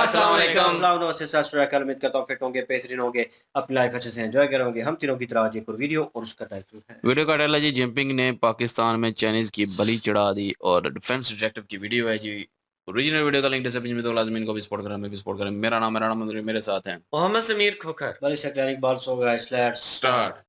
अस्सलाम वालेकुम। अस्सलाम नमस्ते सत श्री अकाल। उम्मीद करता हूँ फिट होंगे, बेहतरीन होंगे, अपनी लाइफ अच्छे से एंजॉय करोगे। हम तीनों की तरह आज एक और वीडियो और उसका टाइटल है वीडियो का टाइटल है जी जिनपिंग ने पाकिस्तान में चाइनीज की बलि चढ़ा दी और डिफेंस डिटेक्टिव की वीडियो है जी। ओरिजिनल वीडियो का लिंक डिस्क्रिप्शन में तो लाजमीन को भी सपोर्ट करें, मैं भी सपोर्ट करें। मेरा नाम मेरे साथ हैं मोहम्मद समीर खोखर। बड़ी सेक्टरिक बॉल्स हो गया स्लैट्स स्टार्ट।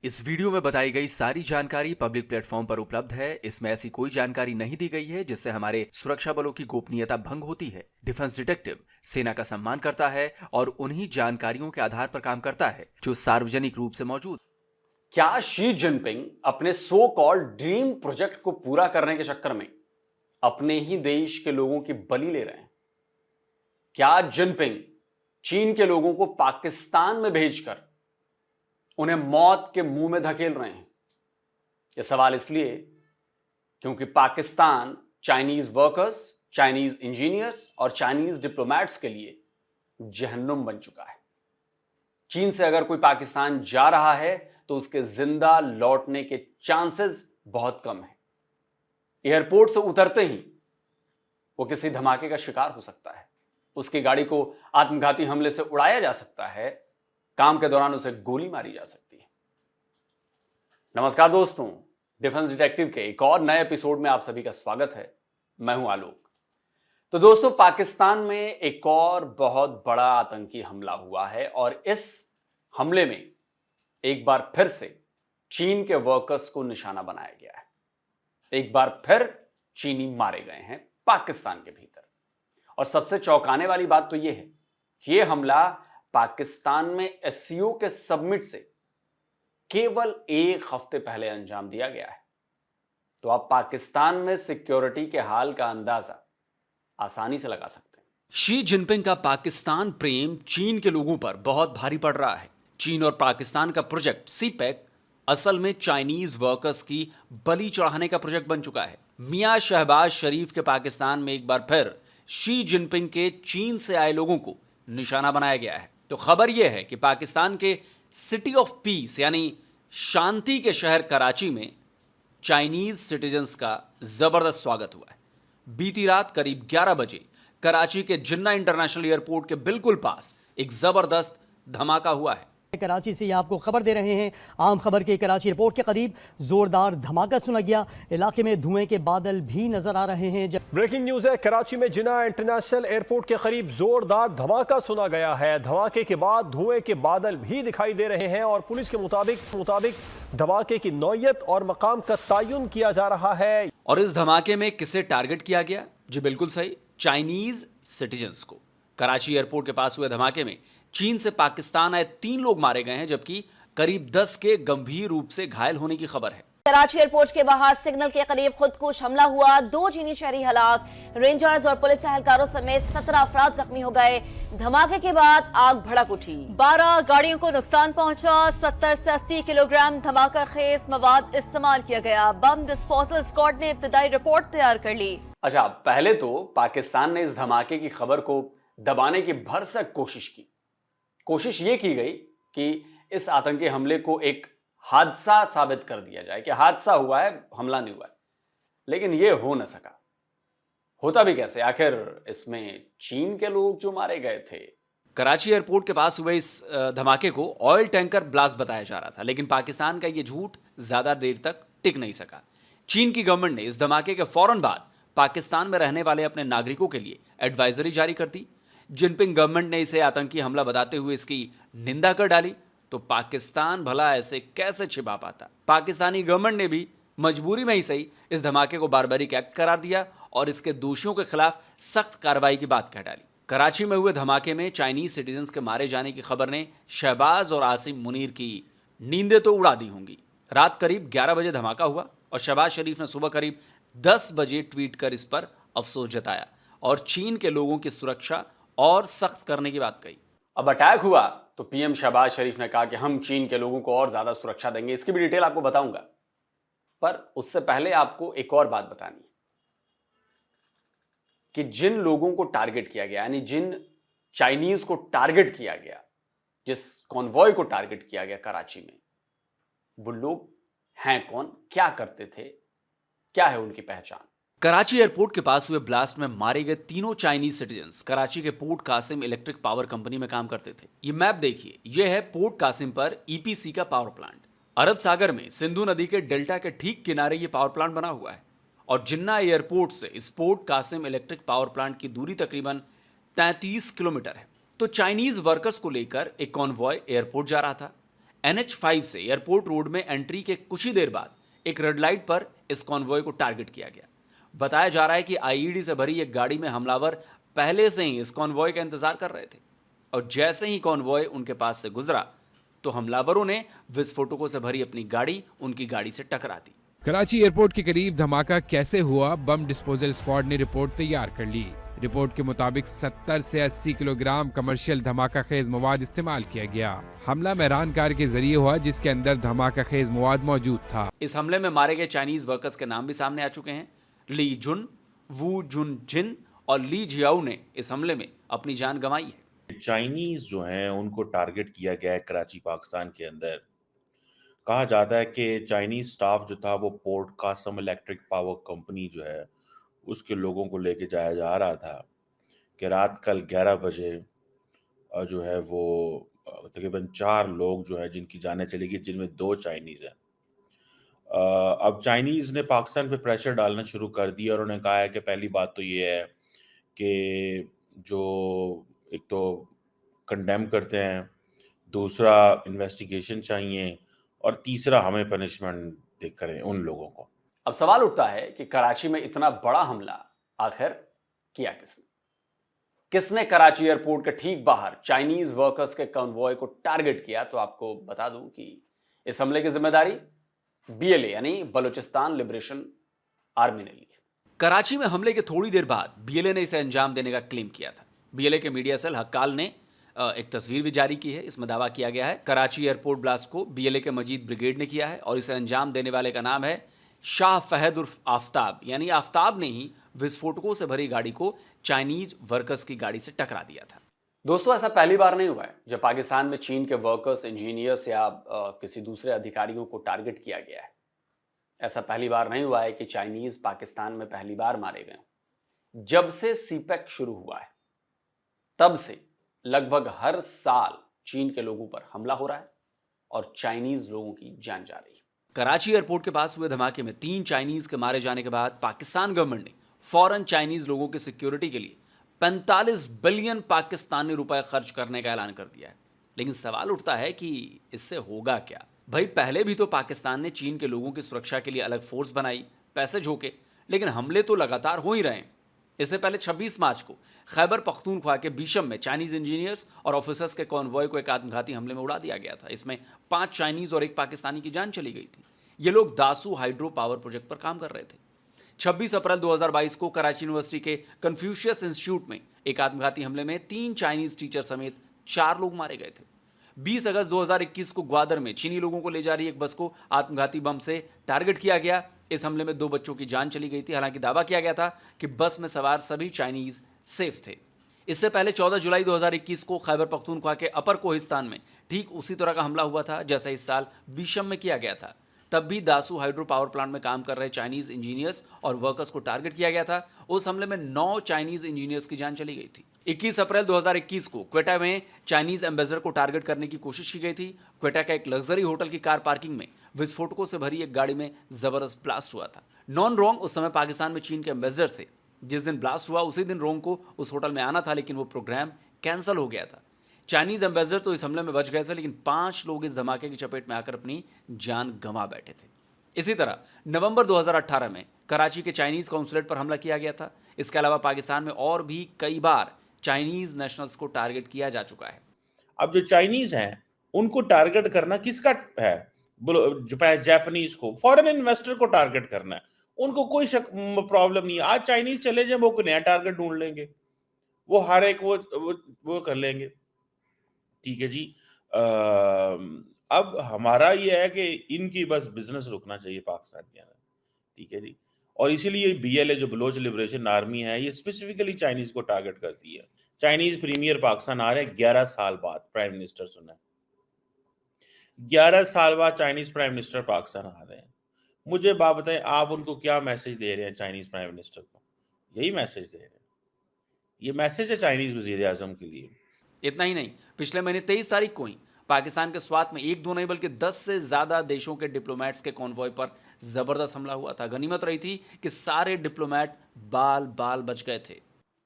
इस वीडियो में बताई गई सारी जानकारी पब्लिक प्लेटफॉर्म पर उपलब्ध है। इसमें ऐसी कोई जानकारी नहीं दी गई है जिससे हमारे सुरक्षा बलों की गोपनीयता भंग होती है। डिफेंस डिटेक्टिव सेना का सम्मान करता है और उन्हीं जानकारियों के आधार पर काम करता है जो सार्वजनिक रूप से मौजूद। क्या शी जिनपिंग अपने सो कॉल्ड ड्रीम प्रोजेक्ट को पूरा करने के चक्कर में अपने ही देश के लोगों की बलि ले रहे हैं? क्या जिनपिंग चीन के लोगों को पाकिस्तान में भेजकर उन्हें मौत के मुंह में धकेल रहे हैं? यह सवाल इसलिए क्योंकि Pakistan Chinese workers, Chinese engineers और चाइनीज डिप्लोमैट्स के लिए जहन्नुम बन चुका है। चीन से अगर कोई पाकिस्तान जा रहा है तो उसके जिंदा लौटने के चांसेस बहुत कम है। एयरपोर्ट से उतरते ही वो किसी धमाके का शिकार हो सकता है, उसकी गाड़ी को आत्मघाती हमले से उड़ाया जा सकता है, काम के दौरान उसे गोली मारी जा सकती है। नमस्कार दोस्तों, डिफेंस डिटेक्टिव के एक और नए एपिसोड में आप सभी का स्वागत है। मैं हूं आलोक। तो दोस्तों, पाकिस्तान में एक और बहुत बड़ा आतंकी हमला हुआ है और इस हमले में एक बार फिर से चीन के वर्कर्स को निशाना बनाया गया है। एक बार फिर चीनी मारे गए हैं पाकिस्तान के भीतर। और सबसे चौंकाने वाली बात तो यह है कि यह हमला पाकिस्तान में एससीओ के सबमिट से केवल एक हफ्ते पहले अंजाम दिया गया है। तो आप पाकिस्तान में सिक्योरिटी के हाल का अंदाजा आसानी से लगा सकते हैं। शी जिनपिंग का पाकिस्तान प्रेम चीन के लोगों पर बहुत भारी पड़ रहा है। चीन और पाकिस्तान का प्रोजेक्ट सीपेक असल में चाइनीज वर्कर्स की बलि चढ़ाने का प्रोजेक्ट बन चुका है। मियां शहबाज शरीफ के पाकिस्तान में एक बार फिर शी जिनपिंग के चीन से आए लोगों को निशाना बनाया गया है। तो खबर यह है कि पाकिस्तान के सिटी ऑफ पीस यानी शांति के शहर कराची में चाइनीज सिटीजन्स का जबरदस्त स्वागत हुआ है। बीती रात करीब 11 बजे कराची के जिन्ना इंटरनेशनल एयरपोर्ट के बिल्कुल पास एक जबरदस्त धमाका हुआ है। कराची से आपको खबर दे रहे हैं। आम खबर के कराची एयरपोर्ट के करीब जोरदार धमाका सुना गया। इलाके में धुएं के बादल भी नजर आ रहे हैं। ब्रेकिंग न्यूज है, कराची में जिन्ना इंटरनेशनल एयरपोर्ट के करीब जोरदार धमाका सुना गया है। धमाके के बाद धुएं के बादल भी दिखाई दे रहे हैं और पुलिस के मुताबिक धमाके की नौयत और मकाम का तयन किया जा रहा है। और इस धमाके में किसे टारगेट किया गया? जी बिल्कुल सही, चाइनीज सिटीजन्स को। कराची एयरपोर्ट के पास हुए धमाके में चीन से पाकिस्तान आए 3 लोग मारे गए हैं, जबकि करीब 10 के गंभीर रूप से घायल होने की खबर है। कराची एयरपोर्ट के बाहर सिग्नल के करीब खुदकुश हमला हुआ। 2 चीनी शहरी हलाक, रेंजर्स और पुलिस एहलकारों समेत 17 अफराद जख्मी हो गए। धमाके के बाद आग भड़क उठी। 12 गाड़ियों को नुकसान पहुंचा। 70 से 80 किलोग्राम धमाका खेज मवाद इस्तेमाल किया गया। बम डिस्पोजल स्क्वाड ने इब्तदाई रिपोर्ट तैयार कर ली। अच्छा, पहले तो पाकिस्तान ने इस धमाके की खबर को दबाने की भरसक कोशिश ये की गई कि इस आतंकी हमले को एक हादसा साबित कर दिया जाए कि हादसा हुआ है, हमला नहीं हुआ है। लेकिन ये हो न सका। होता भी कैसे? आखिर इसमें चीन के लोग जो मारे गए थे। कराची एयरपोर्ट के पास हुए इस धमाके को ऑयल टैंकर ब्लास्ट बताया जा रहा था, लेकिन पाकिस्तान का ये झूठ ज्यादा देर तक टिक नहीं सका। चीन की गवर्नमेंट ने इस धमाके के फौरन बाद पाकिस्तान में रहने वाले अपने नागरिकों के लिए एडवाइजरी जारी कर दी। जिनपिंग गवर्नमेंट ने इसे आतंकी हमला बताते हुए इसकी निंदा कर डाली। तो पाकिस्तान भला ऐसे कैसे छिपा पाता? पाकिस्तानी गवर्नमेंट ने भी मजबूरी में ही सही इस धमाके को बारबारिक एक्ट करार दिया और इसके दोषियों के खिलाफ सख्त कार्रवाई की बात कह डाली। कराची में हुए धमाके में चाइनीज सिटीजन्स के मारे जाने की खबर ने शहबाज और आसिम मुनीर की नींदें तो उड़ा दी होंगी। रात करीब 11 बजे धमाका हुआ और शहबाज शरीफ ने सुबह करीब 10 बजे ट्वीट कर इस पर अफसोस जताया और चीन के लोगों की सुरक्षा और सख्त करने की बात कही। अब अटैक हुआ तो पीएम शहबाज शरीफ ने कहा कि हम चीन के लोगों को और ज्यादा सुरक्षा देंगे। इसकी भी डिटेल आपको बताऊंगा, पर उससे पहले आपको एक और बात बतानी है कि जिन लोगों को टारगेट किया गया, यानी जिन चाइनीज को टारगेट किया गया, जिस कॉन्वॉय को टारगेट किया गया कराची में, वो लोग हैं कौन, क्या करते थे, क्या है उनकी पहचान। कराची एयरपोर्ट के पास हुए ब्लास्ट में मारे गए तीनों चाइनीज सिटीजन्स कराची के port Qasim electric power company में काम करते थे। ये मैप देखिए, ये है पोर्ट कासिम पर ईपीसी का पावर प्लांट। अरब सागर में सिंधु नदी के डेल्टा के ठीक किनारे ये पावर प्लांट बना हुआ है और जिन्ना एयरपोर्ट से इस port Qasim electric power plant की दूरी तकरीबन 33 किलोमीटर है। तो चाइनीज वर्कर्स को लेकर एक कॉन्वॉय एयरपोर्ट जा रहा था। NH5 से एयरपोर्ट रोड में एंट्री के कुछ ही देर बाद एक रेड लाइट पर इस कॉन्वॉय को टारगेट किया गया। बताया जा रहा है कि आईईडी से भरी एक गाड़ी में हमलावर पहले से ही इस कॉन्वॉय का इंतजार कर रहे थे और जैसे ही कॉन्वॉय उनके पास से गुजरा तो हमलावरों ने विस्फोटकों से भरी अपनी गाड़ी उनकी गाड़ी से टकरा दी। कराची एयरपोर्ट के करीब धमाका कैसे हुआ, बम डिस्पोजल स्क्वाड ने रिपोर्ट तैयार कर ली। रिपोर्ट के मुताबिक 70 से 80 किलोग्राम कमर्शियल धमाका खेज मवाद इस्तेमाल किया गया। हमला मेहरान कार के जरिए हुआ जिसके अंदर धमाका खेज मवाद मौजूद था। इस हमले में मारे गए चाइनीज वर्कर्स के नाम भी सामने आ चुके हैं। ली जुन, वू जुन जिन और ली जियाओ ने इस हमले में अपनी जान गंवाई है। चाइनीज जो हैं उनको टारगेट किया गया है कराची पाकिस्तान के अंदर। कहा जाता है कि चाइनीज स्टाफ जो था वो port Qasim electric power company जो है उसके लोगों को लेके जाया जा रहा था कि रात कल 11 बजे जो है वो तकरीबन 4 लोग जो है जिनकी जानें चली गई, जिनमें 2 चाइनीज हैं। अब चाइनीज ने पाकिस्तान पे प्रेशर डालना शुरू कर दिया और उन्होंने कहा है कि पहली बात तो ये है कि जो एक तो कंडेम करते हैं, दूसरा इन्वेस्टिगेशन चाहिए और तीसरा हमें पनिशमेंट दे करें उन लोगों को। अब सवाल उठता है कि कराची में इतना बड़ा हमला आखिर किया किसने कराची एयरपोर्ट के ठीक बाहर चाइनीज वर्कर्स के कॉन्वॉय को टारगेट किया। तो आपको बता दूं कि इस हमले की जिम्मेदारी BLA यानी बलूचिस्तान लिबरेशन आर्मी ने ली। कराची में हमले के थोड़ी देर बाद BLA ने इसे अंजाम देने का क्लेम किया था। BLA के मीडिया सेल हक्काल ने एक तस्वीर भी जारी की है। इसमें दावा किया गया है कराची एयरपोर्ट ब्लास्ट को BLA के मजीद ब्रिगेड ने किया है और इसे अंजाम देने वाले का नाम है शाह फहद उर्फ आफ्ताब, यानी आफ्ताब ने ही विस्फोटकों से भरी गाड़ी को चाइनीज वर्कर्स की गाड़ी से टकरा दिया था। दोस्तों, ऐसा पहली बार नहीं हुआ है जब पाकिस्तान में चीन के वर्कर्स, इंजीनियर्स या किसी दूसरे अधिकारियों को टारगेट किया गया है। ऐसा पहली बार नहीं हुआ है कि चाइनीज पाकिस्तान में पहली बार मारे गए। जब से सीपेक शुरू हुआ है तब से लगभग हर साल चीन के लोगों पर हमला हो रहा है और चाइनीज लोगों की जान जा रही है। कराची एयरपोर्ट के पास हुए धमाके में 3 चाइनीज के मारे जाने के बाद पाकिस्तान गवर्नमेंट ने फौरन चाइनीज लोगों की सिक्योरिटी के लिए 45 बिलियन पाकिस्तानी रुपए खर्च करने का ऐलान कर दिया है। लेकिन सवाल उठता है कि इससे होगा क्या? भाई, पहले भी तो पाकिस्तान ने चीन के लोगों की सुरक्षा के लिए अलग फोर्स बनाई, पैसे झोंके, लेकिन हमले तो लगातार हो ही रहे हैं। इससे पहले 26 मार्च को खैबर पख्तूनख्वा के बीशम में चाइनीज इंजीनियर्स और ऑफिसर्स के कॉन्वॉय को एक आत्मघाती हमले में उड़ा दिया गया था। इसमें 5 चाइनीज और 1 पाकिस्तानी की जान चली गई थी। ये लोग दासू हाइड्रो पावर प्रोजेक्ट पर काम कर रहे थे। 26 अप्रैल 2022 को कराची यूनिवर्सिटी के कन्फ्यूशियस इंस्टीट्यूट में एक आत्मघाती हमले में 3 चाइनीज टीचर समेत 4 लोग मारे गए थे। 20 अगस्त 2021 को ग्वादर में चीनी लोगों को ले जा रही एक बस को आत्मघाती बम से टारगेट किया गया। इस हमले में 2 बच्चों की जान चली गई थी। हालांकि दावा किया गया था कि बस में सवार सभी चाइनीज सेफ थे। इससे पहले 14 जुलाई 2021 को खैबर पख्तूनख्वा के अपर कोहिस्तान में ठीक उसी तरह का हमला हुआ था जैसा इस साल बीशम में किया गया था। तब भी दासू हाइड्रो पावर प्लांट में काम कर रहे चाइनीज इंजीनियर्स और वर्कर्स को टारगेट किया गया था। उस हमले में 9 चाइनीज इंजीनियर्स की जान चली गई थी। 21 अप्रैल 2021 को क्वेटा में चाइनीज एम्बेसडर को टारगेट करने की कोशिश की गई थी। क्वेटा का एक लग्जरी होटल की कार पार्किंग में विस्फोटकों से भरी एक गाड़ी में जबरदस्त ब्लास्ट हुआ था। नॉन रोंग उस समय पाकिस्तान में चीन के एम्बेसडर थे। जिस दिन ब्लास्ट हुआ उसी दिन रोंग को उस होटल में आना था, लेकिन वो प्रोग्राम कैंसिल हो गया था। चाइनीज एम्बेसडर तो इस हमले में बच गए थे, लेकिन 5 लोग इस धमाके की चपेट में आकर अपनी जान गंवा बैठे थे। इसी तरह नवंबर 2018 में कराची के चाइनीज कॉन्सुलेट पर हमला किया गया था। इसके अलावा पाकिस्तान में और भी कई बार चाइनीज नेशनल्स को टारगेट किया जा चुका है। अब जो चाइनीज हैं उनको टारगेट करना किसका है? जापानीज को, फॉरेन इन्वेस्टर को टारगेट करना है। उनको कोई प्रॉब्लम नहीं है। आज चाइनीज चले जाए, वो कोई नया टारगेट ढूंढ लेंगे, वो हर एक वो कर लेंगे। ठीक है जी। अब हमारा ये है कि इनकी बस बिजनेस रुकना चाहिए पाकिस्तान के अंदर। ठीक है जी। और इसीलिए BLA जो बलोच लिबरेशन आर्मी है, ये स्पेसिफिकली चाइनीज को टारगेट करती है। चाइनीज प्रीमियर पाकिस्तान आ रहे हैं 11 साल बाद, प्राइम मिनिस्टर सुना, 11 साल बाद चाइनीज प्राइम मिनिस्टर पाकिस्तान आ रहे हैं। मुझे बात बताएं, आप उनको क्या मैसेज दे रहे हैं चाइनीज प्राइम मिनिस्टर को? यही मैसेज दे रहे हैं। ये मैसेज है चाइनीज वजीर आजम के लिए। इतना ही नहीं, पिछले महीने 23 तारीख को ही पाकिस्तान के स्वात में 1-2 नहीं बल्कि 10 से ज्यादा देशों के डिप्लोमेट्स के कॉन्वॉय पर जबरदस्त हमला हुआ था। गनीमत रही थी कि सारे डिप्लोमेट बाल बाल बच गए थे।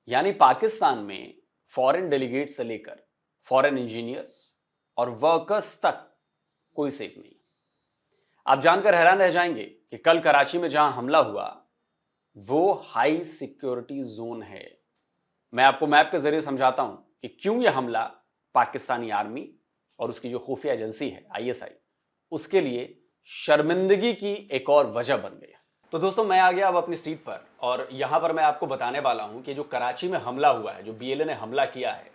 यानी पाकिस्तान में फॉरेन डेलीगेट से लेकर फॉरेन इंजीनियर्स और वर्कर्स तक कोई सेफ नहीं। आप जानकर हैरान रह जाएंगे कि कल कराची में जहां हमला हुआ वो हाई सिक्योरिटी जोन है। मैं आपको मैप के जरिए समझाता हूं कि क्यों यह हमला पाकिस्तानी आर्मी और उसकी जो खुफिया एजेंसी है ISI, उसके लिए शर्मिंदगी की एक और वजह बन गया। तो दोस्तों, मैं आ गया अब अपनी सीट पर और यहां पर मैं आपको बताने वाला हूं कि जो कराची में हमला हुआ है, जो BLA ने हमला किया है,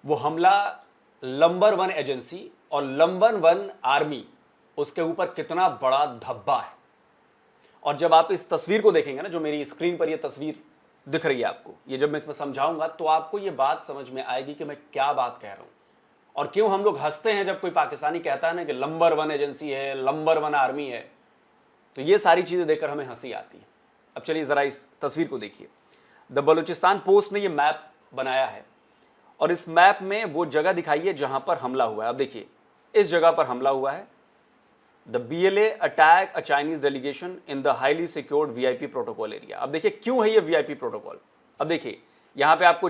वो हमला नंबर 1 एजेंसी और नंबर 1 आर्मी, उसके ऊपर कितना बड़ा धब्बा है। और जब आप इस तस्वीर को देखेंगे ना, जो मेरी स्क्रीन पर ये तस्वीर दिख रही है आपको, ये जब मैं इसमें समझाऊंगा तो आपको ये बात समझ में आएगी कि मैं क्या बात कह रहा हूं और क्यों हम लोग हंसते हैं जब कोई पाकिस्तानी कहता है ना कि नंबर 1 एजेंसी है, नंबर 1 आर्मी है। तो ये सारी चीजें देखकर हमें हंसी आती है। अब चलिए जरा इस तस्वीर को देखिए। द बलूचिस्तान पोस्ट ने ये मैप बनाया है और इस मैप में वो जगह दिखाई है जहां पर हमला हुआ है। अब देखिए, इस जगह पर हमला हुआ है। The BLA attack a Chinese delegation in the highly secured VIP protocol area. अब देखिए क्यों है ये VIP प्रोटोकॉल। अब देखिए, यहां पे आपको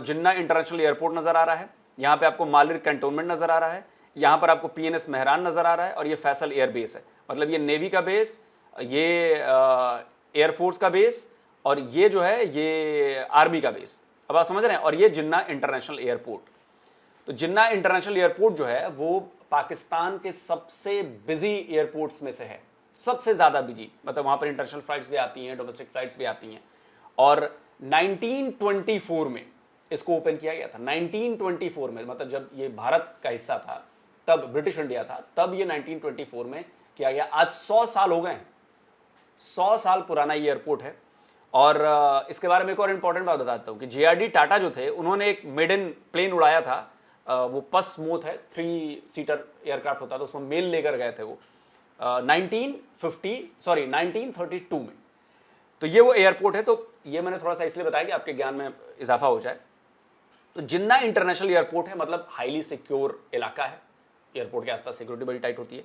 जिन्ना इंटरनेशनल एयरपोर्ट नजर आ रहा है, यहां पे आपको मालिर कैंटोनमेंट नजर आ रहा है, यहां पर आपको PNS मेहरान नजर आ रहा है और ये फैसल एयर बेस है। मतलब ये नेवी का बेस, ये एयरफोर्स का बेस और ये जो है ये आर्मी का बेस। अब आप समझ रहे हैं। और ये जिन्ना इंटरनेशनल एयरपोर्ट। तो जिन्ना इंटरनेशनल एयरपोर्ट जो है वो पाकिस्तान के सबसे बिजी एयरपोर्ट्स में से है, सबसे ज्यादा बिजी। मतलब वहां पर इंटरनेशनल फ्लाइट्स भी आती हैं, डोमेस्टिक फ्लाइट्स भी आती हैं। और 1924 में इसको ओपन किया गया था। 1924 में, मतलब जब ये भारत का हिस्सा था, तब ब्रिटिश इंडिया था, तब ये 1924 में किया गया। आज 100 साल हो गए हैं। 100 साल पुराना ये एयरपोर्ट है। और इसके बारे में एक और इंपॉर्टेंट बात बताता हूं कि JRD टाटा जो थे, उन्होंने एक मेडन प्लेन उड़ाया था। वो पसमोथ है, 3 सीटर एयरक्राफ्ट होता था, उसमें मेल लेकर गए थे वो 1932 में। तो ये वो एयरपोर्ट है। तो ये मैंने थोड़ा सा इसलिए बताया कि आपके ज्ञान में इजाफा हो जाए। तो जिन्ना इंटरनेशनल एयरपोर्ट है, मतलब हाईली सिक्योर इलाका है। एयरपोर्ट के आसपास सिक्योरिटी बड़ी टाइट होती है।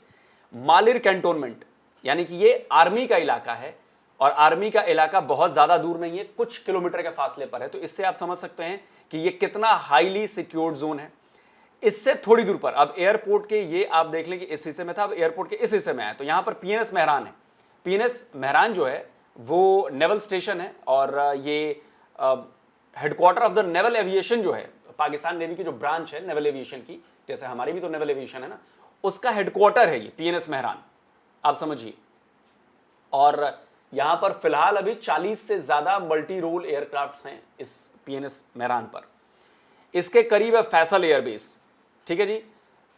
मालिर कैंटोनमेंट, यानी कि ये आर्मी का इलाका है और आर्मी का इलाका बहुत ज्यादा दूर नहीं है, कुछ किलोमीटर के फासले पर है। तो इससे आप समझ सकते हैं कि ये कितना हाईली सिक्योर्ड जोन है। इससे थोड़ी दूर पर, अब एयरपोर्ट के ये आप देख लें कि इस हिस्से में था, अब एयरपोर्ट के इस हिस्से में है। तो यहां पर PNS मेहरान है। PNS मेहरान जो है वो नेवल स्टेशन है और ये headquarter of the naval aviation जो है, पाकिस्तान नेवी की जो ब्रांच है नेवल एविएशन की, जैसे हमारी भी तो नेवल एविएशन है ना, उसका हेडक्वार्टर है ये PNS मेहरान, आप समझिए। और यहां पर फिलहाल अभी 40 से ज्यादा मल्टी रोल एयरक्राफ्ट्स हैं इस PNS मेहरान पर। इसके करीब है फैसल एयरबेस, ठीक है जी।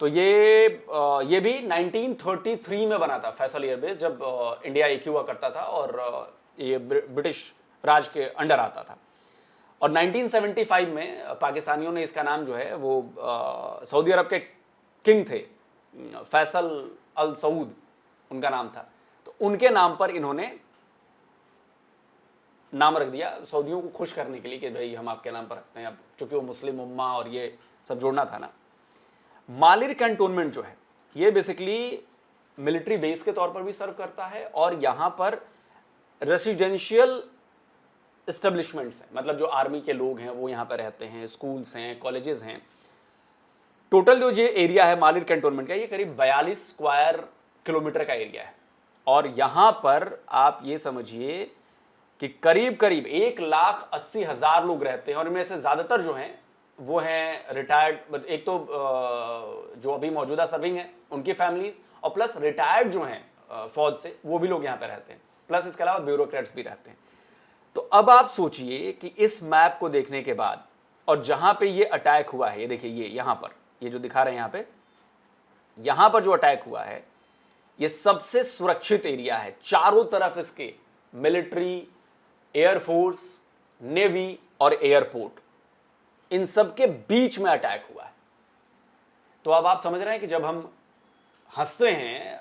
तो ये भी 1933 में बना था फैसल एयरबेस, जब इंडिया एक हुआ करता था और ये ब्रिटिश राज के अंडर आता था। और 1975 में पाकिस्तानियों ने इसका नाम जो है वो सऊदी अरब के किंग थे, फैसल अल सऊद उनका नाम था, तो उनके नाम पर इन्होंने नाम रख दिया, सऊदियों को खुश करने के लिए कि भाई हम आपके नाम पर रखते हैं। अब चूंकि वो मुस्लिम उम्मा और ये सब जोड़ना था ना। मालिर कैंटोनमेंट जो है ये बेसिकली मिलिट्री बेस के तौर पर भी सर्व करता है और यहां पर रेसिडेंशियल एस्टेब्लिशमेंट्स हैं, मतलब जो आर्मी के लोग हैं वो यहां पर रहते हैं, स्कूल्स हैं, कॉलेजेस हैं। टोटल जो ये एरिया है मालिर कैंटोनमेंट का, ये करीब 42 स्क्वायर किलोमीटर का एरिया है। और यहां पर आप ये समझिए कि करीब करीब 1,80,000 लोग रहते हैं और इनमें से ज्यादातर जो हैं वो हैं रिटायर्ड, एक तो जो अभी मौजूदा सर्विंग है उनकी फैमिलीज, और प्लस रिटायर्ड जो हैं फौज से, वो भी लोग यहाँ पे रहते हैं, प्लस इसके अलावा ब्यूरोक्रेट्स भी रहते हैं। तो अब आप सोचिए कि इस मैप को देखने के बाद, और जहां पे ये अटैक हुआ है, ये देखिए, ये यहां पर, ये जो दिखा रहे हैं यहां पर जो अटैक हुआ है, ये सबसे सुरक्षित एरिया है। चारों तरफ इसके मिलिट्री, एयरफोर्स, नेवी और एयरपोर्ट, इन सब के बीच में अटैक हुआ है। तो अब आप समझ रहे हैं कि जब हम हंसते हैं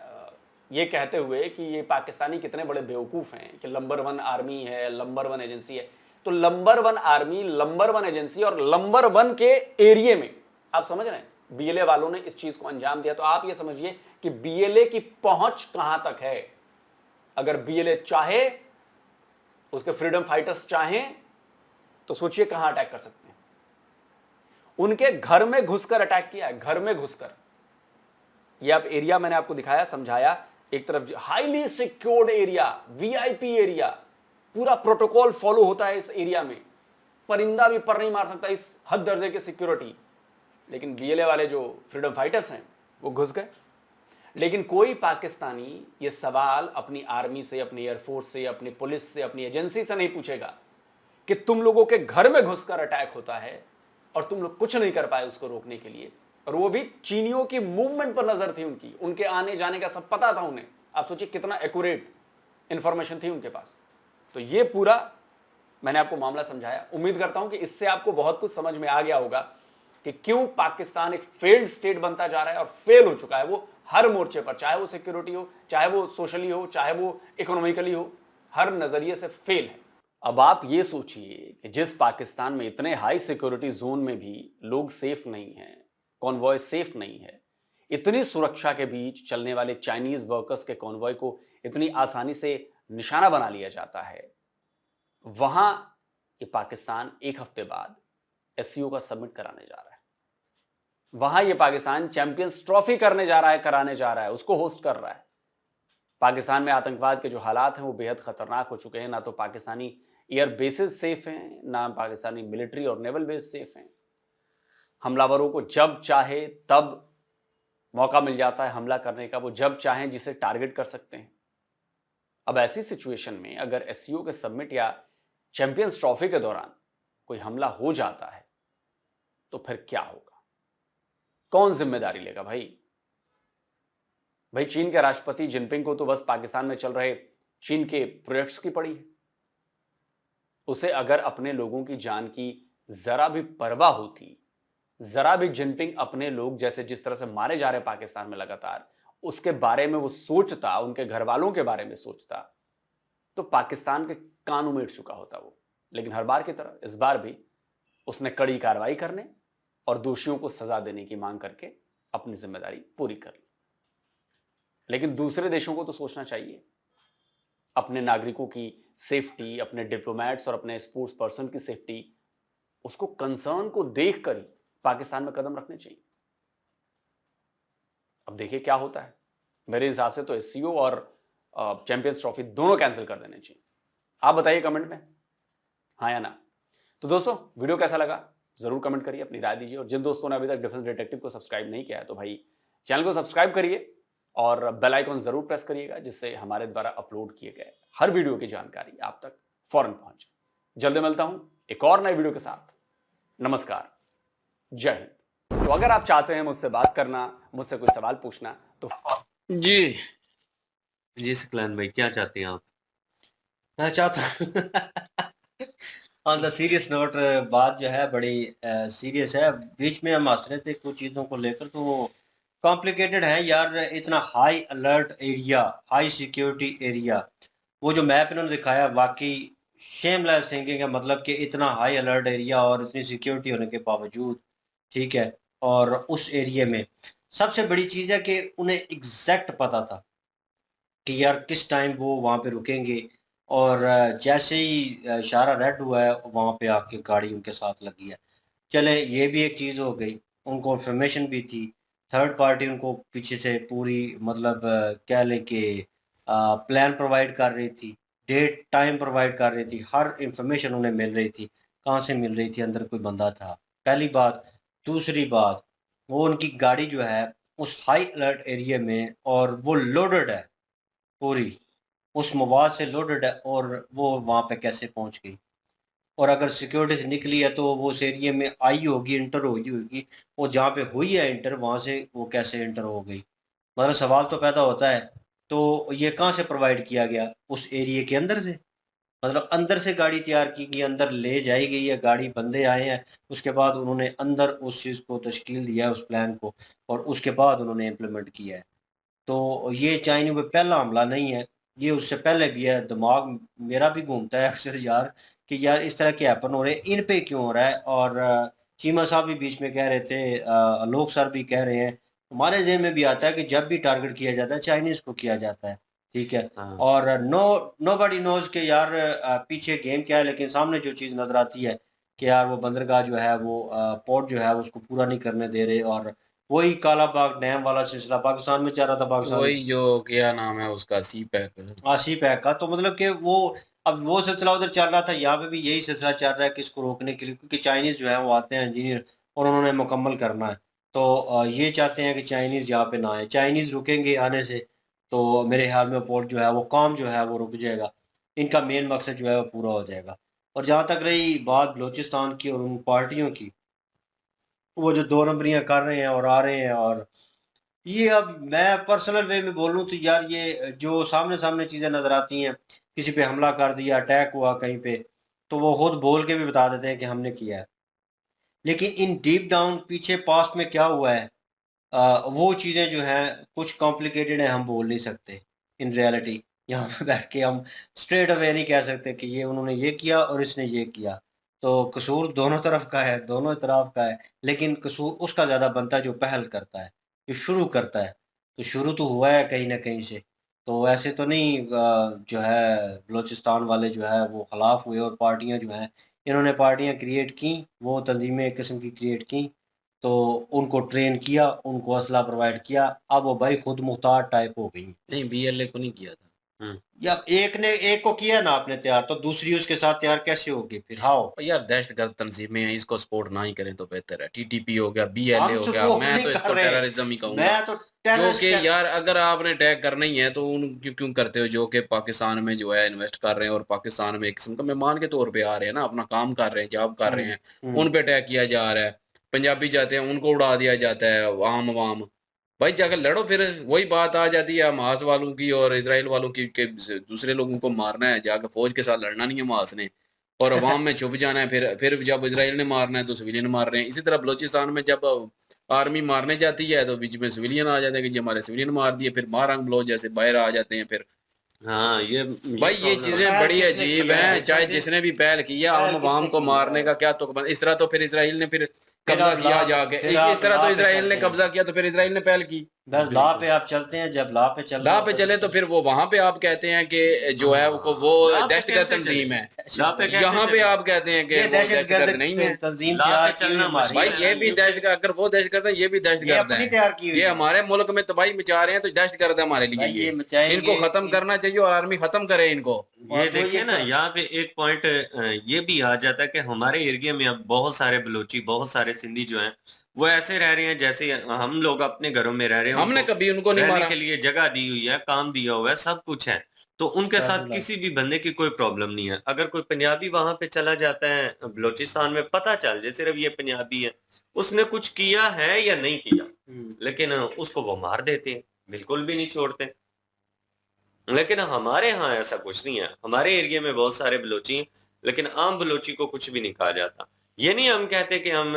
ये कहते हुए कि ये पाकिस्तानी कितने बड़े बेवकूफ हैं कि नंबर 1 आर्मी है, नंबर 1 एजेंसी है, तो नंबर 1 आर्मी, नंबर 1 एजेंसी और नंबर 1 के एरिए में आप समझ रहे हैं बीएलए वालों ने इस चीज को अंजाम दिया। तो आप ये समझिए कि बीएलए की पहुंच कहां तक है। अगर बीएलए चाहे, उसके फ्रीडम फाइटर्स चाहें, तो सोचिए कहां अटैक कर सकते हैं। उनके घर में घुसकर अटैक किया है, घर में घुसकर। ये आप एरिया मैंने आपको दिखाया, समझाया। एक तरफ highly secured area, VIP area, पूरा प्रोटोकॉल फॉलो होता है इस एरिया में, परिंदा भी पर नहीं मार सकता, इस हद दर्जे की सिक्योरिटी। लेकिन बीएलए वाले जो फ्रीडम फाइटर्स हैं वो घुस गए। लेकिन कोई पाकिस्तानी ये सवाल अपनी आर्मी से, अपनी एयरफोर्स से, अपनी पुलिस से, अपनी एजेंसी से नहीं पूछेगा कि तुम लोगों के घर में घुसकर अटैक होता है और तुम लोग कुछ नहीं कर पाए उसको रोकने के लिए। और वो भी चीनियों की मूवमेंट पर नजर थी उनकी, उनके आने जाने का सब पता था उन्हें। आप सोचिए कितना एक्यूरेट इंफॉर्मेशन थी उनके पास। तो ये पूरा मैंने आपको मामला समझाया। उम्मीद करता हूं कि इससे आपको बहुत कुछ समझ में आ गया होगा कि क्यों पाकिस्तान एक फेल्ड स्टेट बनता जा रहा है और फेल हो चुका है वो हर मोर्चे पर, चाहे वो सिक्योरिटी हो, चाहे वो सोशली हो, चाहे वो इकोनॉमिकली हो, हर नजरिए से फेल है। अब आप ये सोचिए कि जिस पाकिस्तान में इतने हाई सिक्योरिटी जोन में भी लोग सेफ नहीं हैं, कॉन्वॉय सेफ नहीं है, इतनी सुरक्षा के बीच चलने वाले चाइनीज वर्कर्स के कॉन्वॉय को इतनी आसानी से निशाना बना लिया जाता है, वहां ये पाकिस्तान एक हफ्ते बाद एससीओ का सबमिट कराने जा रहा है। वहां ये पाकिस्तान चैंपियंस ट्रॉफी कराने जा रहा है, उसको होस्ट कर रहा है। पाकिस्तान में आतंकवाद के जो हालात हैं वो बेहद खतरनाक हो चुके हैं। ना तो पाकिस्तानी एयर बेसेस सेफ हैं, ना पाकिस्तानी मिलिट्री और नेवल बेस सेफ हैं। हमलावरों को जब चाहे तब मौका मिल जाता है हमला करने का, वो जब चाहें जिसे टारगेट कर सकते हैं। अब ऐसी सिचुएशन में अगर एससीओ के सबमिट या चैंपियंस ट्रॉफी के दौरान कोई हमला हो जाता है तो फिर क्या होगा? कौन जिम्मेदारी लेगा भाई? चीन के राष्ट्रपति जिनपिंग को तो बस पाकिस्तान में चल रहे चीन के प्रोजेक्ट्स की पड़ी है। उसे अगर अपने लोगों की जान की जरा भी परवाह होती, जरा भी जिनपिंग अपने लोग जैसे जिस तरह से मारे जा रहे पाकिस्तान में लगातार, उसके बारे में वो सोचता, उनके घर वालों के बारे में सोचता, तो पाकिस्तान के कान उमेड़ चुका होता वो। लेकिन हर बार की तरह इस बार भी उसने कड़ी कार्रवाई करने और दोषियों को सजा देने की मांग करके अपनी जिम्मेदारी पूरी कर ली। लेकिन दूसरे देशों को तो सोचना चाहिए अपने नागरिकों की सेफ्टी, अपने डिप्लोमेट्स और अपने स्पोर्ट्स पर्सन की सेफ्टी, उसको कंसर्न को देखकर ही पाकिस्तान में कदम रखने चाहिए। अब देखिए क्या होता है। मेरे हिसाब से तो एससीओ और चैंपियंस ट्रॉफी दोनों कैंसिल कर देने चाहिए। आप बताइए कमेंट में हाँ या ना। तो दोस्तों वीडियो कैसा लगा जरूर कमेंट करिए, अपनी राय दीजिए। और जिन दोस्तों ने अभी तक डिफेंस डिटेक्टिव को सब्सक्राइब नहीं किया है तो भाई चैनल को सब्सक्राइब करिए और बेल आइकन जरूर प्रेस करिएगा, जिससे हमारे द्वारा अपलोड किए गए हर वीडियो की जानकारी आप तक फौरन पहुंचे। जल्दी मिलता हूं एक और नए वीडियो के साथ। नमस्कार, जय हिंद। तो अगर आप चाहते हैं मुझसे बात करना, मुझसे कोई सवाल पूछना तो जी सकलान भाई क्या चाहते हैं आप? मैं चाहता ऑन द सीरियस नोट, बात जो है बड़ी सीरियस है। बीच में हम हंस रहे थे कुछ चीज़ों को लेकर, तो वो कॉम्प्लिकेटेड है यार। इतना high alert area, high security area, वो जो मैप इन्होंने दिखाया वाकई शेमलेस थिंकिंग है। मतलब कि इतना हाई अलर्ट एरिया और इतनी सिक्योरिटी होने के बावजूद, ठीक है, और उस एरिया में सबसे बड़ी चीज़ है कि उन्हें एग्जैक्ट पता था कि यार किस टाइम वो वहाँ पे रुकेंगे, और जैसे ही इशारा रेड हुआ है वहाँ पे आके गाड़ी उनके साथ लगी है। चले ये भी एक चीज़ हो गई, उनको इंफॉर्मेशन भी थी, थर्ड पार्टी उनको पीछे से पूरी मतलब कह लें कि प्लान प्रोवाइड कर रही थी, डेट टाइम प्रोवाइड कर रही थी, हर इंफॉर्मेशन उन्हें मिल रही थी। कहाँ से मिल रही थी? अंदर कोई बंदा था, पहली बात। दूसरी बात, वो उनकी गाड़ी जो है उस हाई अलर्ट एरिया में, और वो लोडेड है, पूरी उस मवाद से लोडेड है, और वो वहाँ पे कैसे पहुँच गई? और अगर सिक्योरिटी से निकली है तो वो उस एरिया में आई होगी, इंटर हुई होगी, वो जहाँ पे हुई है इंटर, वहाँ से वो कैसे इंटर हो गई? मतलब सवाल तो पैदा होता है। तो ये कहाँ से प्रोवाइड किया गया? उस एरिया के अंदर से। मतलब अंदर से गाड़ी तैयार की गई, अंदर ले जाई गई है, गाड़ी बंदे आए हैं, उसके बाद उन्होंने अंदर उस चीज़ को तश्कील दिया है, उस प्लान को, और उसके बाद उन्होंने इम्प्लीमेंट किया है। तो ये चाइना पे पहला हमला नहीं है, ये उससे पहले भी है। दिमाग मेरा भी घूमता है अक्सर यार कि यार इस तरह के हैपन हो रहे हैं, इन पे क्यों हो रहा है? और चीमा साहब भी बीच में कह रहे थे, आलोक सर भी कह रहे हैं, हमारे ज़हन में भी आता है कि जब भी टारगेट किया जाता है चाइनीज़ को किया जाता है, ठीक है? हाँ। और नोबडी नोज़ के यार पीछे गेम क्या है, लेकिन सामने जो चीज़ नज़र आती है कि यार वो बंदरगाह जो है वो पोर्ट जो है उसको पूरा नहीं करने दे रहे, और वही काला बाग डैम वाला सिलसिला पाकिस्तान में चल रहा था, पाकिस्तान वही जो क्या नाम है उसका, सी पैक। आशी पैक का। तो मतलब कि वो अब वो सिलसिला उधर चल रहा था, यहाँ पे भी यही सिलसिला चल रहा है कि इसको रोकने के लिए, क्योंकि चाइनीज़ जो है वो आते हैं इंजीनियर और उन्होंने मुकम्मल करना है। तो ये चाहते हैं कि चाइनीज़ यहाँ पे ना आए, चाइनीज़ रुकेंगे आने से तो मेरे ख्याल में पोर्ट जो है वो काम जो है वो रुक जाएगा, इनका मेन मकसद जो है वो पूरा हो जाएगा। और जहाँ तक रही बात बलोचिस्तान की और उन पार्टियों की, वो जो 2 नंबरियाँ कर रहे हैं और आ रहे हैं, और ये अब मैं पर्सनल वे में बोलूँ तो यार ये जो सामने-सामने चीज़ें नज़र आती हैं, किसी पे हमला कर दिया, अटैक हुआ कहीं पे, तो वो खुद बोल के भी बता देते हैं कि हमने किया है। लेकिन इन डीप डाउन पीछे पास्ट में क्या हुआ है, वो चीज़ें जो हैं कुछ कॉम्प्लिकेटेड हैं, हम बोल नहीं सकते इन रियलिटी। यहाँ पे बैठ के हम स्ट्रेट अवे नहीं कह सकते कि ये उन्होंने ये किया और इसने ये किया। तो कसूर दोनों तरफ का है, दोनों तरफ का है, लेकिन कसूर उसका ज़्यादा बनता है जो पहल करता है, जो शुरू करता है। तो शुरू तो हुआ है कहीं न कहीं से। तो ऐसे तो नहीं जो है बलूचिस्तान वाले जो है वो खिलाफ हुए और पार्टियाँ जो हैं, इन्होंने पार्टियाँ क्रिएट की, वो तंज़ीमें एक किस्म की क्रिएट की, तो उनको ट्रेन किया, उनको असला प्रोवाइड किया, अब वो भाई खुद मुख्तार टाइप हो गई। नहीं, बीएलए को नहीं किया था। या एक को किया ना आपने तैयार, तो दूसरी उसके साथ तैयार कैसे होगी फिर? हाउ? और यार दहशतगर्द तंजीमें हैं, इसको सपोर्ट ना ही करें तो बेहतर है। टीटीपी हो गया, बीएलए हम हो गया, सपोर्ट मैं नहीं तो कर इसको रहे। टेररिज्म ही कहूँगा। मैं तो जो टेररिस्ट कि क्या यार अगर आपने अटैक करना ही है तो उन क्यों क्यों करते हो जो कि पाकिस्तान में जो है इन्वेस्ट कर रहे हैं और पाकिस्तान में एक किस्म का मेहमान के तौर पे आ रहे हैं ना, अपना काम कर रहे हैं, जॉब कर रहे हैं, उन पे अटैक किया जा रहा है। पंजाबी जाते हैं, उनको उड़ा दिया जाता है, आम अवाम। भाई जाकर लड़ो, फिर वही बात आ जाती है हमास वालों की और इजराइल वालों की कि दूसरे लोगों को मारना है, जाकर फौज के साथ लड़ना नहीं है हमास ने, और अवाम में छुप जाना है। फिर जब इजराइल ने मारना है तो सिविलियन मार रहे हैं। इसी तरह बलोचिस्तान में जब आर्मी मारने जाती है तो बीच में सिविलियन आ जाते हैं कि जी हमारे सिविलियन मार दिए, फिर मारंग बलोच जैसे बाहर आ जाते हैं। फिर हाँ, ये भाई ये प्रॉब्लम चीजें पहल बड़ी किसने अजीब किया है? हैं, चाहे जिसने भी पहल की है, आम पहल अवाम किसने को की मारने है? का क्या तुक इस तरह तो फिर इजराइल ने फिर फिर कब्जा आप किया ला जाके, फिर आप इस तरह तो ला पे इजराइल ने चलते हैं। कब्जा किया तो फिर इजराइल ने पहल की। बस ला पे आप चलते हैं, जब ला पे चल रहे ला पे होते चले तो फिर वो वहां पे आप कहते हैं कि जो है वो ला पे दहशतगर्द कैसे तंजीम है, ला पे कैसे यहाँ पे चले? आप कहते हैं कि ये वो दहशतगर्द नहीं है। तंजीम ला पे तैयार की हुई चलना हमारी भाई है। ये भी दहशतगर्द, अगर वो दहशतगर्द है ये भी ये दहशतगर्द अपनी है। तैयार की हुई ये है। हमारे मुल्क में तबाही मचा रहे हैं तो दहशतगर्द है हमारे लिए। भाई ये ये मचाएंगे, इनको खत्म करना चाहिए और आर्मी खत्म करे इनको। ये और तो देखिए ना, यहाँ पे एक पॉइंट ये भी आ जाता है कि हमारे एरिया में अब बहुत सारे बलोची, बहुत सारे सिंधी जो हैं वो ऐसे रह रहे हैं जैसे हम लोग अपने घरों में रह रहे हैं। हमने उनको कभी उनको नहीं रहने मारा। के लिए जगह दी हुई है, काम दिया हुआ है, सब कुछ है। तो उनके साथ किसी भी बंदे की कोई प्रॉब्लम नहीं है। अगर कोई पंजाबी वहां पे चला जाता है बलोचिस्तान में, पता चल जाए सिर्फ ये पंजाबी है, उसने कुछ किया है या नहीं किया, लेकिन उसको वो मार देते हैं, बिल्कुल भी नहीं छोड़ते। लेकिन हमारे यहाँ ऐसा कुछ नहीं है। हमारे एरिया में बहुत सारे बलोची हैं, लेकिन आम बलोची को कुछ भी नहीं कहा जाता। ये नहीं हम कहते कि हम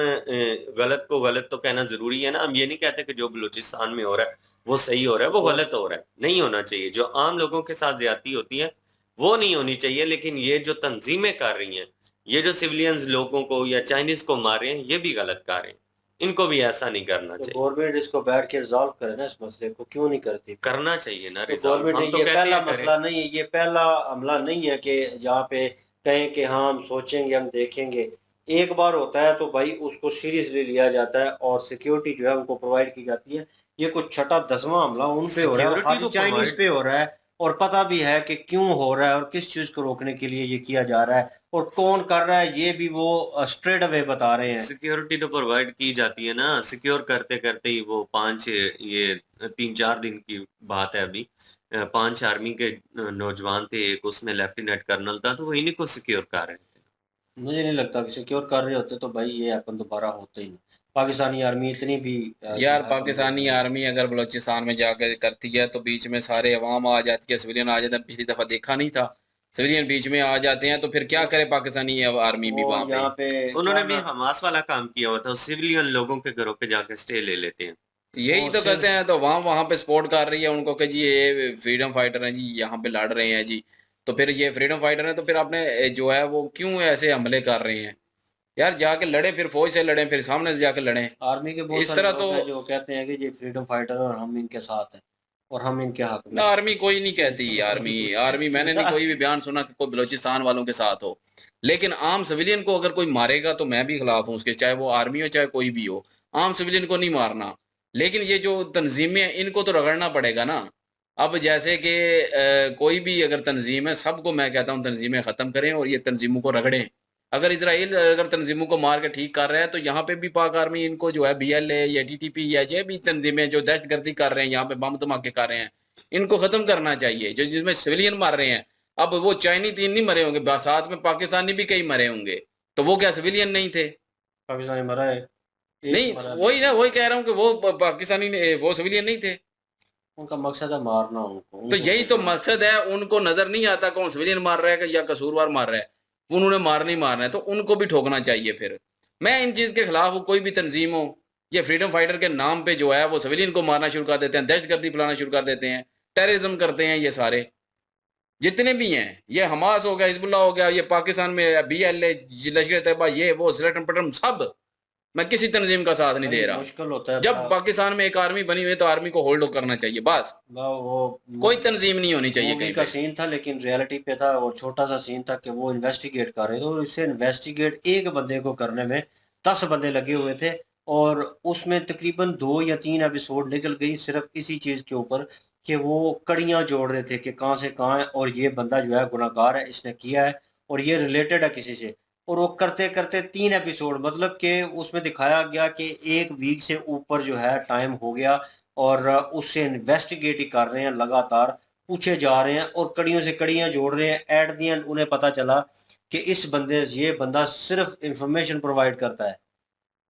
गलत को गलत तो कहना जरूरी है ना। हम ये नहीं कहते कि जो बलूचिस्तान में हो रहा है वो सही हो रहा है, वो गलत हो रहा है, नहीं होना चाहिए। जो आम लोगों के साथ ज्यादती होती है वो नहीं होनी चाहिए। लेकिन ये जो तंजीमें कर रही हैं, ये जो सिविलियंस लोगों को या चाइनीज को मार रहे हैं, ये भी गलत कर रहे हैं। इनको भी ऐसा नहीं करना तो चाहिए। गवर्नमेंट इसको बैठ के रिजॉल्व करे ना, इस मसले को क्यों नहीं करती? करना चाहिए ना तो रिजॉल्व। गवर्नमेंट हम तो ये कहते पहला हैं करें। मसला नहीं है, ये पहला हमला नहीं है कि जहाँ पे कहें कि हाँ हम सोचेंगे, हम देखेंगे। एक बार होता है तो भाई उसको सीरियसली लिया जाता है और सिक्योरिटी जो है उनको प्रोवाइड की जाती है। ये कुछ छठा 10वां हमला उन पे हो रहा है, सिक्योरिटी और तो चाइनीज प्रोवाइड पे हो रहा है, और पता भी है कि क्यों हो रहा है और किस चीज को रोकने के लिए ये किया जा रहा है और कौन कर रहा है, ये भी वो स्ट्रेट अवे बता रहे हैं। सिक्योरिटी तो प्रोवाइड की जाती है ना। सिक्योर करते करते ही वो 3-4 दिन की बात है अभी। 5 आर्मी के नौजवान थे, एक उसमें लेफ्टिनेंट कर्नल था, तो वो इन्हीं को सिक्योर कर रहे थे। मुझे नहीं लगता कि सिक्योर कर रहे होते तो भाई ये अपन दोबारा होते ही नहीं। पाकिस्तानी आर्मी इतनी भी यार पाकिस्तानी आर्मी अगर बलूचिस्तान में जाकर करती है तो बीच में सारे अवाम आ जाती है, सिविलियन आ जाते हैं। पिछली दफा देखा नहीं था, सिविलियन बीच में आ जाते हैं, तो फिर क्या करे पाकिस्तानी आर्मी भी वहां और पे? यहाँ पे उन्होंने भी क्या हमास वाला काम किया हुआ था, सिविलियन लोगों के घरों पे जाके स्टे ले लेते हैं। यही और तो करते हैं, तो वहां वहां पे सपोर्ट कर रही है उनको कि जी ये फ्रीडम फाइटर हैं जी, यहाँ पे लड़ रहे हैं जी। तो फिर ये फ्रीडम फाइटर हैं, तो फिर आपने जो है वो क्यों ऐसे हमले कर रहे हैं? यार जाके लड़े, फिर फौज से लड़े, फिर सामने से जाके लड़े। आर्मी के बहुत इस सारे तरह लोग तो हैं जो कहते हैं कि ये फ्रीडम फाइटर और हम इनके साथ हैं और हम इनके हक में। आर्मी कोई नहीं कहती, आर्मी आर्मी मैंने नहीं कोई भी बयान सुना कि कोई बलोचिस्तान वालों के साथ हो। लेकिन आम सिविलियन को अगर कोई मारेगा तो मैं भी खिलाफ हूँ उसके, चाहे वो आर्मी हो चाहे कोई भी हो। आम सिविलियन को नहीं मारना। लेकिन ये जो तंजीमें हैं इनको तो रगड़ना पड़ेगा ना। अब जैसे कि कोई भी अगर तंजीम है, सबको मैं कहता हूँ तंजीमें खत्म करें और ये तंजीमों को रगड़ें। अगर इसराइल अगर तंजीमों को मार के ठीक कर रहा है, तो यहाँ पे भी पाक आर्मी इनको जो है BLA या TTP या ये भी तंजीमें जो दहशतगर्दी कर रहे हैं, यहाँ पे बम धमाके कर रहे हैं, इनको खत्म करना चाहिए। जो जिसमें सिविलियन मार रहे हैं, अब वो चाइनी 3 नहीं मरे होंगे, साथ में पाकिस्तानी भी कई मरे होंगे, तो वो क्या सिविलियन नहीं थे? पाकिस्तानी मरा है, एक नहीं, मरा है। वही ना, वही कह रहा हूँ कि वो पाकिस्तानी वो सिविलियन नहीं थे। उनका मकसद है मारना उनको। तो यही तो मकसद है, उनको नजर नहीं आता कौन सिविलियन मार रहा है या कसूरवार मार रहा है, उन्होंने मारना ही मारना है, तो उनको भी ठोकना चाहिए। फिर मैं इन चीज के खिलाफ हूँ, कोई भी तंजीम हो, ये फ्रीडम फाइटर के नाम पे जो है वो सिविलियन को मारना शुरू कर देते हैं, दहशतगर्दी फैलाना शुरू कर देते हैं, टेररिज्म करते हैं। ये सारे जितने भी हैं, ये हमास हो गया, हिजबुल्ला हो गया, ये पाकिस्तान में BLA, लश्कर तैयबा, ये वो सिलेटन पटन, सब, मैं किसी तंजीम का साथ नहीं दे रहा। मुश्किल होता है जब पाकिस्तान में एक आर्मी बनी हुई है तो आर्मी को होल्ड करना चाहिए बस, वो कोई तंजीम नहीं होनी चाहिए मूवी कहीं का पे। सीन था लेकिन रियलिटी पे था, और छोटा सा सीन था कि वो इन्वेस्टिगेट कर रहे थे और इससे इन्वेस्टिगेट एक बंदे को करने में 10 बंदे लगे हुए थे, और उसमें तकरीबन 2 या 3 एपिसोड निकल गई सिर्फ इसी चीज के ऊपर कि वो कड़ियां जोड़ रहे थे कि कहाँ से कहाँ है, और ये बंदा जो है गुनाहगार है, इसने किया है और ये रिलेटेड है किसी से। और वो करते करते 3 एपिसोड, मतलब कि उसमें दिखाया गया कि 1 वीक से ऊपर जो है टाइम हो गया, और उससे इन्वेस्टिगेट ही कर रहे हैं, लगातार पूछे जा रहे हैं और कड़ियों से कड़ियां जोड़ रहे हैं। एट दी एंड उन्हें पता चला कि ये बंदा सिर्फ इंफॉर्मेशन प्रोवाइड करता है।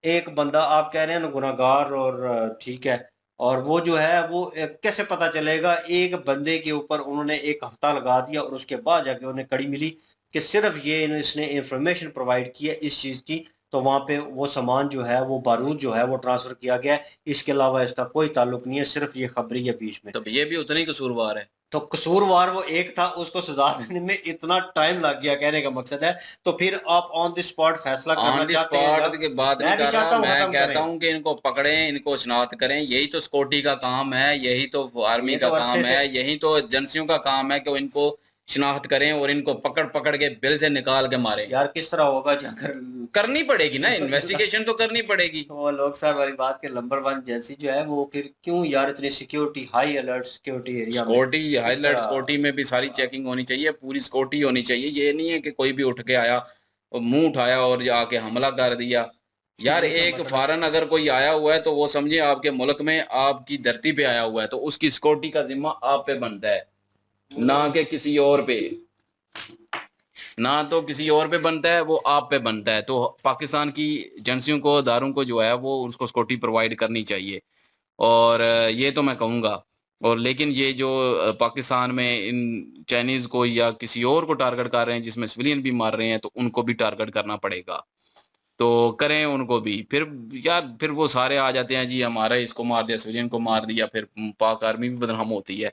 एक बंदा आप कह रहे हैं ना गुनाहगार, और ठीक है, और वो जो है वो कैसे पता चलेगा? एक बंदे के ऊपर उन्होंने 1 हफ्ता लगा दिया और उसके बाद जाके उन्हें कड़ी मिली कि सिर्फ ये इसने इंफॉर्मेशन प्रोवाइड की है इस चीज़ की, तो वहाँ पे वो सामान जो है, वो बारूद जो है वो ट्रांसफ़र किया गया है, इसके अलावा इसका कोई ताल्लुक नहीं है, सिर्फ ये खबरी है बीच में। तो ये भी उतने ही कसूरवार है। तो कसूरवार वो एक था, उसको सजा देने में इतना टाइम लग गया, कहने का मकसद है। तो फिर आप ऑन द स्पॉट फैसला करना ऑन द चाहते हैं? स्पॉट की बात मैं नहीं भी कर चाहता रहा, हूँ मैं खत्म कहता करें। हूँ कि इनको पकड़ें, इनको शनाख्त करें, यही तो सिक्योरिटी का काम है, यही तो आर्मी ये का तो काम अरसे है, से यही तो एजेंसियों का काम है कि वो इनको शनाख्त करें और इनको पकड़ पकड़ के बिल से निकाल के मारे। यार किस तरह होगा जाकर? करनी पड़ेगी ना, इन्वेस्टिगेशन तो करनी पड़ेगी। वो लोग सर वाली बात के नंबर 1 एजेंसी जो है वो फिर क्यों यार इतनी security, high alert security area में सिक्योरिटी, हाई इस अलर्ट तरह? सिक्योरिटी में भी सारी चेकिंग होनी चाहिए, पूरी सिक्योरिटी होनी चाहिए। ये नहीं है कि कोई भी उठ के आया और मुंह उठाया और जाके हमला कर दिया। यार ये तो एक मतलब फॉरेन अगर कोई आया हुआ है तो वो समझे आपके मुल्क में, आपकी धरती पे आया हुआ है, तो उसकी सिक्योरिटी का जिम्मा आप पे बनता है, ना कि किसी और पे, ना तो किसी और पे बनता है, वो आप पे बनता है। तो पाकिस्तान की एजेंसियों को, इदारों को जो है वो उसको सिक्योरिटी प्रोवाइड करनी चाहिए, और ये तो मैं कहूँगा। और लेकिन ये जो पाकिस्तान में इन चाइनीज को या किसी और को टारगेट कर रहे हैं जिसमें सिविलियन भी मार रहे हैं, तो उनको भी टारगेट करना पड़ेगा, तो करें उनको भी। फिर यार फिर वो सारे आ जाते हैं जी हमारा इसको मार दिया, सिविलियन को मार दिया, फिर पाक आर्मी भी बदनाम होती है।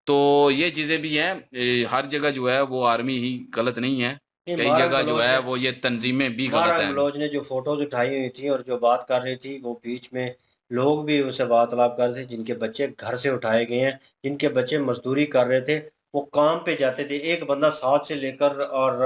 तो ये चीजें भी हैं, हर जगह जो है वो आर्मी ही गलत नहीं है, ये कई मारा जगह जो बलोच है है। वो ये तंजीमें भी गलत मारा हैं। बलोच ने जो फोटोज उठाई हुई थी और जो बात कर रही थी, वो बीच में लोग भी उनसे वार्तालाप कर रहे थे जिनके बच्चे घर से उठाए गए हैं, जिनके बच्चे मजदूरी कर रहे थे, वो काम पे जाते थे। एक बंदा 7 से लेकर और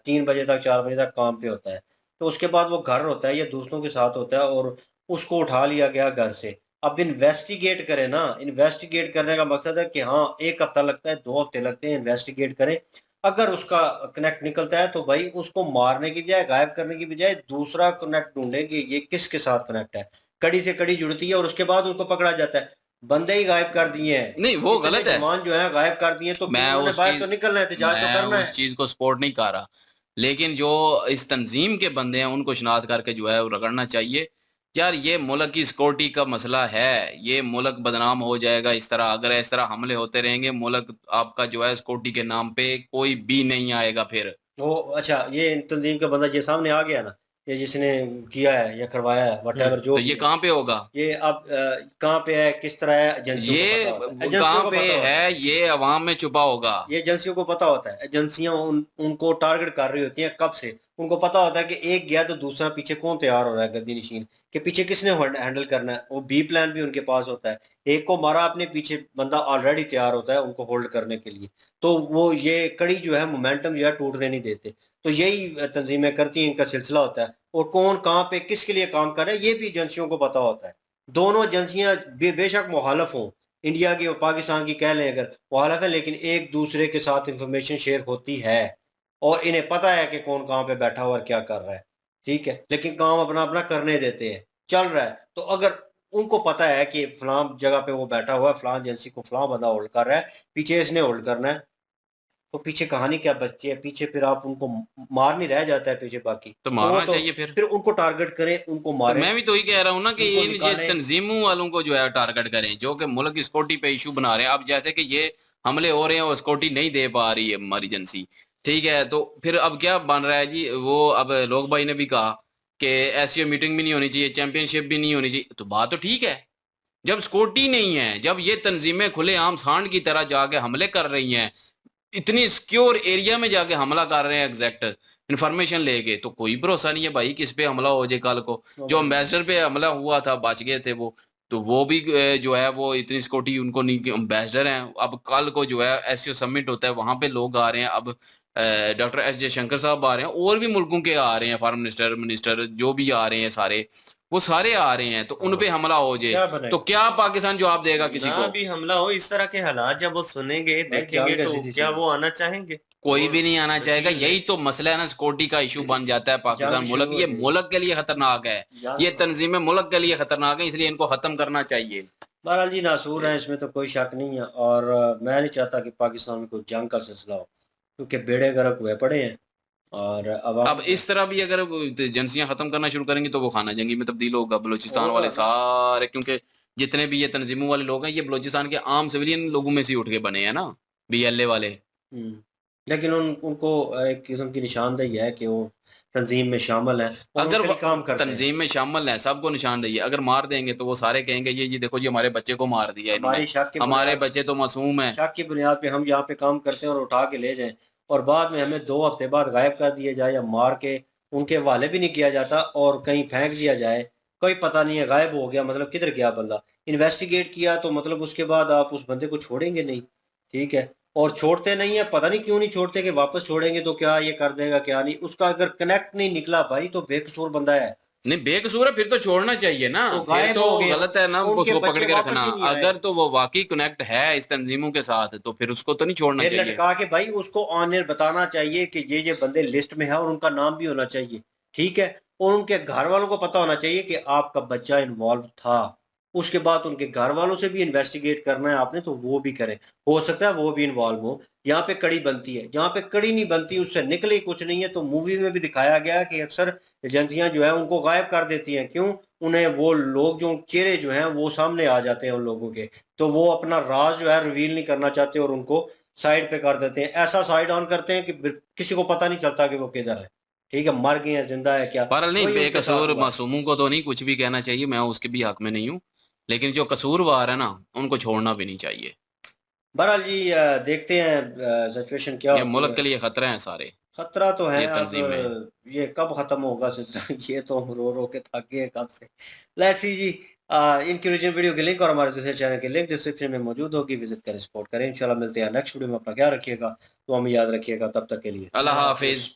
3 बजे तक 4 बजे तक काम पे होता है, तो उसके बाद वो घर होता है या दूसरों के साथ होता है, और उसको उठा लिया गया घर से। अब इन्वेस्टिगेट करें ना, इन्वेस्टिगेट करने का मकसद है कि हाँ 1 हफ्ता लगता है, 2 हफ्ते लगते हैं, इन्वेस्टिगेट करें। अगर उसका कनेक्ट निकलता है तो भाई उसको मारने की बजाय, गायब करने की बजाय दूसरा कनेक्ट ढूंढें कि ये किसके साथ कनेक्ट है। कड़ी से कड़ी जुड़ती है और उसके बाद उसको पकड़ा जाता है। बंदे ही गायब कर दिए हैं, नहीं वो इतने गलत है, जवान जो है गायब कर दिए, तो मैं उन्होंने उस बाहर चीज तो निकलना है, एहतजाज तो मैं करना उस है। चीज को सपोर्ट नहीं कर रहा, लेकिन जो इस तंजीम के बंदे हैं उनको शनाख्त करके जो है वो रगड़ना चाहिए। यार ये मुल्क की सिक्योरिटी का मसला है, ये मुल्क बदनाम हो जाएगा इस तरह, अगर इस तरह हमले होते रहेंगे मुल्क आपका जो है सिक्योरिटी के नाम पे कोई भी नहीं आएगा फिर। वो अच्छा, ये तंजीम का बंदा ये सामने आ गया ना, ये जिसने किया है या करवाया है वटेवर जो तो भी ये है, कहाँ पे होगा? ये अब कहाँ पे है, किस तरह है, एजेंसियों को ये पता होता है, एजेंसियों कहाँ को पे पता होता है, है? ये अवाम में छुपा होगा। ये एजेंसियों को पता होता है, एजेंसियां उनको टारगेट कर रही होती हैं कब से, उनको पता होता है कि एक गया तो दूसरा पीछे कौन तैयार हो रहा है, गद्दी नशीन के पीछे किसने हैंडल करना है, वो बी प्लान भी उनके पास होता है, एक को मारा अपने पीछे बंदा ऑलरेडी तैयार होता है उनको होल्ड करने के लिए, तो वो ये कड़ी जो है मोमेंटम जो है टूटने नहीं देते, तो यही तंजीमें करती हैं, इनका सिलसिला होता है, और कौन कहाँ पे किसके लिए काम कर रहा है ये भी एजेंसियों को पता होता है। दोनों एजेंसियां बेशक मुखालफ हों, इंडिया की और पाकिस्तान की कह लें अगर मुखालफ है, लेकिन एक दूसरे के साथ इंफॉर्मेशन शेयर होती है और इन्हें पता है कि कौन कहाँ पे बैठा हुआ और क्या कर रहा है, ठीक है, लेकिन काम अपना अपना करने देते हैं, चल रहा है, तो अगर उनको पता है कि फलां जगह पे वो बैठा हुआ है, फलां एजेंसी को फलां बंदा होल्ड कर रहा है, पीछे इसने होल्ड करना है, तो पीछे कहानी क्या बचती है, पीछे फिर आप उनको मार नहीं रह जाता है पीछे बाकी, तो वो मारना तो चाहिए फिर। उनको टारगेट करें, उनको तो मारे, मैं भी तो ही कह रहा हूँ ना कि उनको इन ये निकालें। तंजीमों वालों को जो है टारगेट करें जो कि मुल्क की सिक्योरिटी पे इशू बना रहे हैं। अब जैसे कि ये हमले हो रहे हैं और सिक्योरिटी नहीं दे पा रही है हमारी एजेंसी, ठीक है, तो फिर अब क्या बन रहा है जी, वो अब लोग भाई ने भी कहा कि एससीओ मीटिंग भी नहीं होनी चाहिए, चैंपियनशिप भी नहीं होनी चाहिए, तो बात तो ठीक है। जब सिक्योरिटी नहीं है, जब ये तंजीमें खुलेआम सांड की तरह जाके हमले कर रही हैं, इतनी सिक्योर एरिया में जाके हमला कर रहे हैं एग्जैक्ट इन्फॉर्मेशन लेके, तो कोई भरोसा नहीं है भाई किस पे हमला हो जाए कल को। जो एम्बेसडर पे हमला हुआ था बच गए थे वो, तो वो भी जो है वो इतनी सिक्योरिटी उनको नहीं, एम्बेसडर हैं। अब कल को जो है एससीओ समिट होता है, वहां पे लोग आ रहे हैं, अब डॉक्टर एस जयशंकर साहब आ रहे हैं, और भी मुल्कों के आ रहे हैं, फॉरेन मिनिस्टर मिनिस्टर जो भी आ रहे हैं सारे, वो सारे आ रहे हैं, तो उन पे हमला हो क्या जाए बनेगा? तो क्या पाकिस्तान जवाब देगा किसी ना को? भी हमला हो, इस तरह के हालात जब वो सुनेंगे भाई, देखेंगे जान तो कैसी थी क्या चीज़? वो आना चाहेंगे? कोई भी नहीं आना चाहेगा। वसीले। यही तो मसला है ना, सिक्योरिटी का इशू बन जाता है पाकिस्तान जंग मुल्क, शुरू ये हो जाएगी। मुल्क के लिए खतरनाक है, जंग ये तंजीमें मुल्क के लिए खतरनाक है, इसलिए इनको खत्म करना चाहिए। बहरहाल जी नासूर है, इसमें तो कोई शक नहीं है, और मैं नहीं चाहता कि पाकिस्तान में कोई जंग का सिलसिला हो, क्योंकि बेड़े गर्क हुए पड़े हैं और अब इस तरह भी अगर वो एजेंसियां खत्म करना शुरू करेंगी तो वो खाना जंगी में तब्दील होगा, बलूचिस्तान वाले सारे, क्योंकि जितने भी ये तंजीमों वाले लोग हैं ये बलूचिस्तान के आम सिविलियन लोगों में से ही उठ के बने हैं ना, बीएलए वाले। लेकिन उनको एक किस्म की निशानदेही है कि वो तंजीम में शामिल हैं और अगर उनके लिए काम करते हैं। तंजीम में शामिल है, सबको निशानदेही है, अगर मार देंगे तो वो सारे कहेंगे ये देखो जी हमारे बच्चे को मार दिया हमारी इन्होंने, शक की हमारे बुनियाद बच्चे तो मासूम है। शक की बुनियाद पे हम यहाँ पे काम करते हैं और उठा के ले जाएं, और बाद में हमें 2 हफ्ते बाद गायब कर दिया जाए या मार के उनके हवाले भी नहीं किया जाता और कहीं फेंक दिया जाए, कोई पता नहीं है, गायब हो गया, मतलब किधर गया बंदा, इन्वेस्टिगेट किया तो मतलब उसके बाद आप उस बंदे को छोड़ेंगे नहीं, ठीक है, और छोड़ते नहीं है, पता नहीं क्यों नहीं छोड़ते, कि वापस छोड़ेंगे तो क्या ये कर देगा क्या नहीं, उसका अगर कनेक्ट नहीं निकला भाई तो बेकसूर बंदा है, नहीं बेकसूर है फिर तो छोड़ना चाहिए ना, तो फिर गायब तो हो गया, गलत है ना तो उनके उसको पकड़ बच्चे के वापस रखना। ही नहीं आए। अगर तो वो वाकई कनेक्ट है इस तंजीमों के साथ तो फिर उसको तो नहीं छोड़ना फिर चाहिए। लटका के भाई उसको ऑनर बताना चाहिए कि ये बंदे लिस्ट में है और उनका नाम भी होना चाहिए, ठीक है, और उनके घर वालों को पता होना चाहिए कि आपका बच्चा इन्वॉल्व था, उसके बाद उनके घर वालों से भी इन्वेस्टिगेट करना है आपने तो वो भी करें, हो सकता है वो भी इन्वॉल्व हो, यहाँ पे कड़ी बनती है, जहाँ पे कड़ी नहीं बनती उससे निकले ही कुछ नहीं है, तो मूवी में भी दिखाया गया है कि अक्सर एजेंसियां जो है उनको गायब कर देती हैं, क्यों, उन्हें वो लोग जो चेहरे जो हैं वो सामने आ जाते हैं उन लोगों के, तो वो अपना राज जो है रिवील नहीं करना चाहते और उनको साइड पे कर देते हैं, ऐसा साइड ऑन करते हैं कि किसी को पता नहीं चलता कि वो किधर है, ठीक है, मर गए हैं जिंदा है क्या, बहरहाल नहीं, वही उनके साथ बेकसूर हुआ है। मासूमों को तो नहीं कुछ भी कहना चाहिए, मैं उसके भी हक में नहीं हूँ, लेकिन जो कसूरवार है ना उनको छोड़ना भी नहीं चाहिए। बहरहाल जी देखते हैं सिचुएशन क्या ये होती मुल्क है। के लिए खतरे हैं सारे, खतरा तो है, ये अब तंजीमें। ये कब खत्म होगा सिलसिला ये तो हम रो रो के थक गए कब से। लेट्स सी जी, इनकी ओरिजिनल वीडियो के लिंक और हमारे दूसरे चैनल के लिंक डिस्क्रिप्शन में मौजूद होगी, विजिट करें, सपोर्ट करें, इंशाल्लाह मिलते हैं नेक्स्ट वीडियो में, अपना ख्याल रखिएगा, तो हमें याद रखिएगा, तब तक के लिए अल्लाह हाफिज।